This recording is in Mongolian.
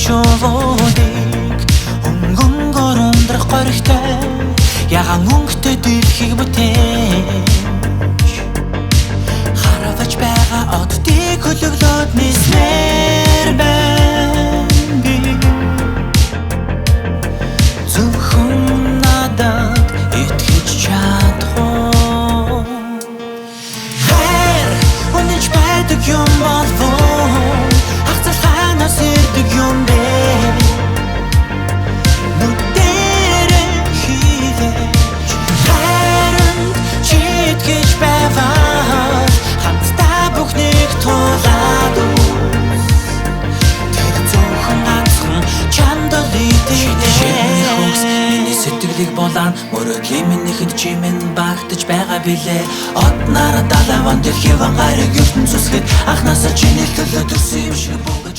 шувуудыг өнгөнгөөр ундрах горигтой ягаан өнгөтэй дэлхийг бүтээж харавж байгаа оддыг хөлөглөөд нисмээр байна би зөвхөн надад итгэж чадах хайр үнэнч байдаг юм болов хагцал ханаас ирдэг юм бэ нүдэрээ хийлээж хайранд чи итгэж байвал хамтдаа бүхнийг тулаад тэр зөвхөн ганцхан чамд л итгэж миний сэтгэлийг болон мөрөдлийн минийхэд чимэн багтаж байгаа билээ однаар далаван дэлхий ван гариг ертөнц үсгэд анхнаасаа чиний төлөө төрсөн юм шиг буугаж